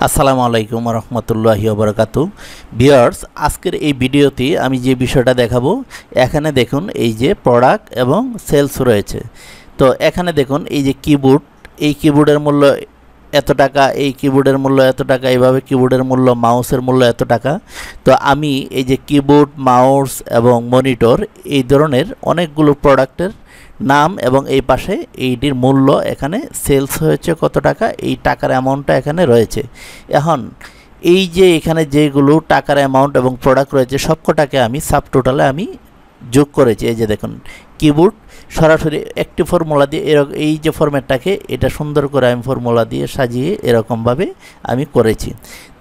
আসসালামু আলাইকুম রহমতুল্লাহি ওবারাকাতু। ভিউয়ার্স, আজকের এই ভিডিওতে আমি যে বিষয়টা দেখাবো, এখানে দেখুন এই যে প্রোডাক্ট এবং সেলস রয়েছে। তো এখানে দেখুন এই যে কিবোর্ড, এই কিবোর্ডের মূল্য এত টাকা, এই কিবোর্ডের মূল্য এত টাকা, এইভাবে কিবোর্ডের মূল্য, মাউসের মূল্য এত টাকা। তো আমি এই যে কিবোর্ড, মাউস এবং মনিটর এই ধরনের অনেকগুলো প্রোডাক্টের নাম এবং এই পাশে এইটির মূল্য এখানে সেলস হয়েছে কত টাকা, এই টাকার অ্যামাউন্টটা এখানে রয়েছে। এখন এই যে এখানে যেগুলো টাকার অ্যামাউন্ট এবং প্রোডাক্ট রয়েছে সবকটাকে আমি সাব টোটালে আমি যোগ করেছি। এই যে দেখুন কিবোর্ড সরাসরি একটি ফর্মুলা দিয়ে এই যে ফরম্যাটটাকে এটা সুন্দর করে আমি ফর্মুলা দিয়ে সাজিয়ে এরকমভাবে আমি করেছি।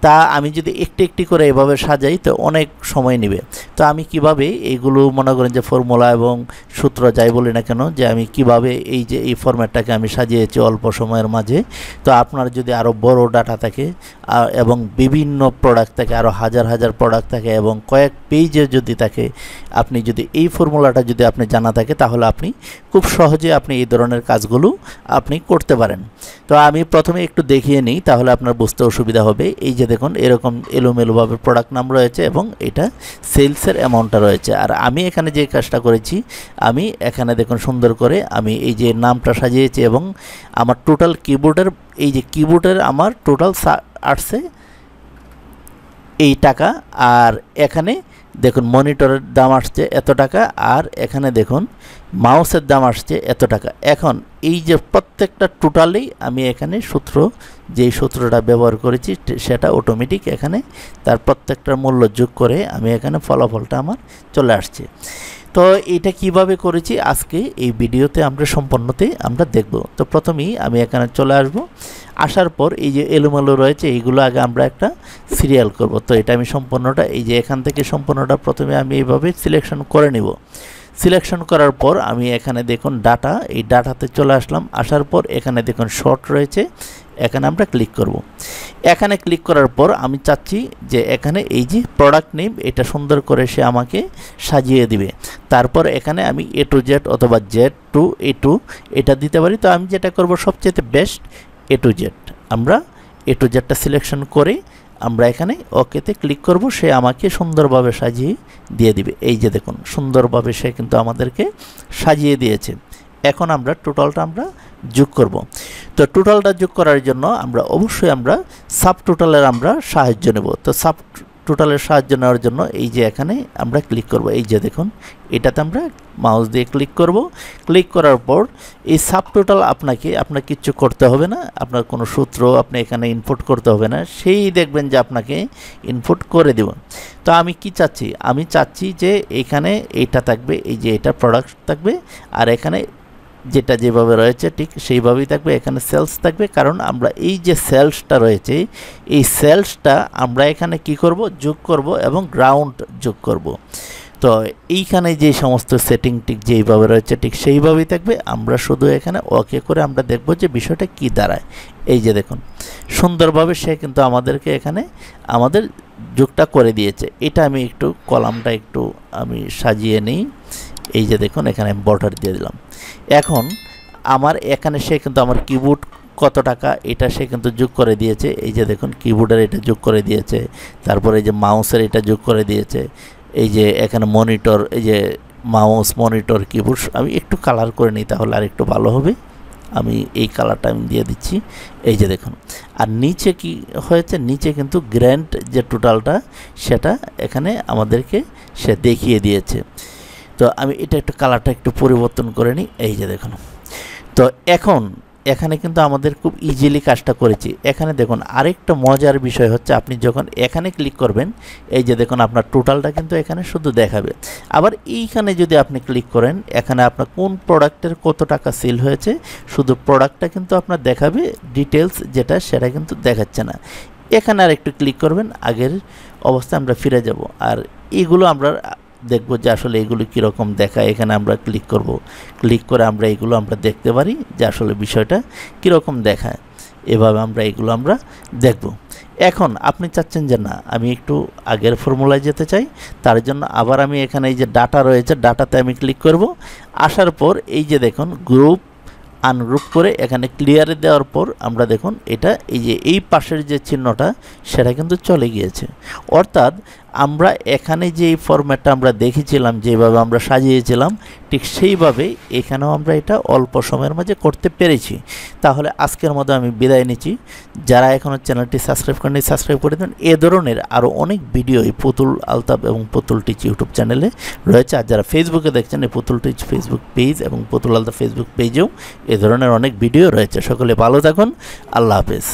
তা আমি যদি একটি একটি করে এভাবে সাজাই তো অনেক সময় নেবে। তো আমি কিভাবে এইগুলো মনে করেন যে ফর্মুলা এবং সূত্র যাই বলি না কেন, যে আমি কিভাবে এই যে এই ফরম্যাটটাকে আমি সাজিয়েছি অল্প সময়ের মাঝে। তো আপনার যদি আরও বড় ডাটা থাকে এবং বিভিন্ন প্রোডাক্ট থাকে, আরও হাজার হাজার প্রোডাক্ট থাকে এবং কয়েক পেজে যদি থাকে, আপনি যদি এই ফর্মুলাটা যদি আপনি জানা থাকে তাহলে আপনি খুব সহজে আপনি এই ধরনের কাজগুলো আপনি করতে পারেন। তো আমি প্রথমে একটু দেখিয়ে নিই, তাহলে আপনার বুঝতে অসুবিধা হবে। এই যে দেখুন এরকম এলোমেলোভাবে প্রোডাক্ট নাম রয়েছে এবং এটা সেলসের অ্যামাউন্টটা রয়েছে। আর আমি এখানে যে কাজটা করেছি, আমি এখানে দেখুন সুন্দর করে আমি এই যে নামটা সাজিয়েছি এবং আমার টোটাল কিবোর্ডের এই যে কিবোর্ডের আমার টোটাল আসছে এই টাকা। আর এখানে দেখুন মনিটরের দাম আসছে এত টাকা, আর এখানে দেখুন মাউসের দাম আসছে এত টাকা। এখন এই যে প্রত্যেকটা টোটালেই আমি এখানে যেই সূত্রটা ব্যবহার করেছি সেটা অটোমেটিক এখানে তার প্রত্যেকটার মূল্য যোগ করে আমি এখানে ফলাফলটা আমার চলে আসছে। তো এটা কিভাবে করেছি আজকে এই ভিডিওতে আমরা সম্পূর্ণতে আমরা দেখব। তো প্রথমেই আমি এখানে চলে আসব। আসার পর এই যে এলোমেলো রয়েছে এইগুলো আগে আমরা একটা সিরিয়াল করব। তো এটা আমি সম্পূর্ণটা এই যে এখান থেকে সম্পূর্ণটা প্রথমে আমি এইভাবে সিলেকশন করে নিব। সিলেকশন করার পর আমি এখানে দেখুন ডাটা, এই ডাটাতে চলে আসলাম। আসার পর এখানে দেখুন শর্ট রয়েছে, এখানে আমরা ক্লিক করব। এখানে ক্লিক করার পর আমি চাচ্ছি যে এখানে এই যে প্রোডাক্ট নেম এটা সুন্দর করে সে আমাকে সাজিয়ে দিবে। তারপর এখানে আমি A to Z অথবা Z to A2 এটা দিতে পারি। তো আমি যেটা করব সবচেয়ে বেস্ট A to Z, আমরা A to Zটা সিলেকশন করে আমরা এখানে ওকেতে ক্লিক করব। সে আমাকে সুন্দরভাবে সাজিয়ে দিয়ে দিবে। এই যে দেখুন সুন্দরভাবে সে কিন্তু আমাদেরকে সাজিয়ে দিয়েছে। এখন আমরা টোটালটা আমরা যোগ করব। তো টোটালটা যোগ করার জন্য আমরা অবশ্যই আমরা সাব টোটালের আমরা সাহায্য নেব। তো সাব টোটালের সাহায্য নেওয়ার জন্য এই যে এখানে আমরা ক্লিক করব। এই যে দেখুন এটাতে আমরা মাউস দিয়ে ক্লিক করব। ক্লিক করার পর এই সাব টোটাল আপনার কিচ্ছু করতে হবে না, আপনার কোনো সূত্র আপনি এখানে ইনপুট করতে হবে না, সেই দেখবেন যে আপনাকে ইনপুট করে দেব। তো আমি কি চাচ্ছি, আমি চাচ্ছি যে এখানে এইটা থাকবে, এই যে এটা প্রোডাক্ট থাকবে, আর এখানে যেটা যেভাবে রয়েছে ঠিক সেইভাবেই থাকবে। এখানে সেলস থাকবে, কারণ আমরা এই যে সেলসটা রয়েছে এই সেলসটা আমরা এখানে কি করব, যোগ করব এবং গ্রাউন্ড যোগ করব। তো এইখানে যে সমস্ত সেটিং ঠিক যেইভাবে রয়েছে ঠিক সেইভাবেই থাকবে। আমরা শুধু এখানে ওকে করে আমরা দেখব যে বিষয়টা কি দাঁড়ায়। এই যে দেখুন সুন্দরভাবে সে কিন্তু আমাদেরকে এখানে আমাদের যোগটা করে দিয়েছে। এটা আমি একটু কলামটা একটু আমি সাজিয়ে নিই। এই যে দেখুন এখানে আমি বর্ডার দিয়ে দিলাম। এখন আমার এখানে সে কিন্তু আমার কিবোর্ড কত টাকা এটা সে কিন্তু যোগ করে দিয়েছে। এই যে দেখুন কিবোর্ডের এটা যোগ করে দিয়েছে, তারপরে এই যে মাউসের এটা যোগ করে দিয়েছে। এই যে এখানে মনিটর, এই যে মাউস, মনিটর, কিবোর্ড আমি একটু কালার করে নিই তাহলে আর একটু ভালো হবে। আমি এই কালারটা আমি দিয়ে দিচ্ছি। এই যে দেখুন আর নিচে কি হয়েছে, নিচে কিন্তু গ্র্যান্ড যে টোটালটা সেটা এখানে আমাদেরকে সে দেখিয়ে দিয়েছে। তো আমি এটা একটু কালারটা একটু পরিবর্তন করে নিই। এই যে দেখুন তো এখন এখানে কিন্তু আমাদের খুব ইজিলি কাজটা করেছি। এখানে দেখুন আরেকটা মজার বিষয় হচ্ছে, আপনি যখন এখানে ক্লিক করবেন এই যে দেখুন আপনার টোটালটা কিন্তু এখানে শুধু দেখাবে। আবার এইখানে যদি আপনি ক্লিক করেন এখানে আপনার কোন প্রোডাক্টের কত টাকা সেল হয়েছে শুধু প্রোডাক্টটা কিন্তু আপনার দেখাবে, ডিটেলস যেটা সেটা কিন্তু দেখাচ্ছে না। এখানে আর একটু ক্লিক করবেন, আগের অবস্থায় আমরা ফিরে যাব। আর এইগুলো আমরা দেখব যে আসলে এগুলো কীরকম দেখায়। এখানে আমরা ক্লিক করব, ক্লিক করে আমরা এগুলো আমরা দেখতে পারি যে আসলে বিষয়টা কীরকম দেখায়। এভাবে আমরা এগুলো আমরা দেখব। এখন আপনি চাচ্ছেন যে না আমি একটু আগের ফর্মুলায় যেতে চাই, তার জন্য আবার আমি এখানে এই যে ডাটা রয়েছে ডাটাতে আমি ক্লিক করব। আসার পর এই যে দেখুন গ্রুপ আনগ্রুপ করে এখানে ক্লিয়ারে দেওয়ার পর আমরা দেখুন এটা এই যে এই পাশের যে চিহ্নটা সেটা কিন্তু চলে গিয়েছে। অর্থাৎ আমরা এখানে যে ফরম্যাটটা আমরা দেখেছিলাম, যেভাবে আমরা সাজিয়েছিলাম, ঠিক সেইভাবে এখানেও আমরা এটা অল্প সময়ের মাঝে করতে পেরেছি। তাহলে আজকের মতো আমি বিদায় নিচ্ছি। যারা এখনও চ্যানেলটি সাবস্ক্রাইব করেনি সাবস্ক্রাইব করে দেন। এ ধরনের আরও অনেক ভিডিও এই পুতুল আলতাফ এবং পুতুল টিচ ইউটিউব চ্যানেলে রয়েছে। আর যারা ফেসবুকে দেখছেন, এই পুতুল টিচ ফেসবুক পেজ এবং পুতুল আলতাফ ফেসবুক পেজেও এ ধরনের অনেক ভিডিও রয়েছে। সকলে ভালো থাকুন। আল্লাহ হাফেজ।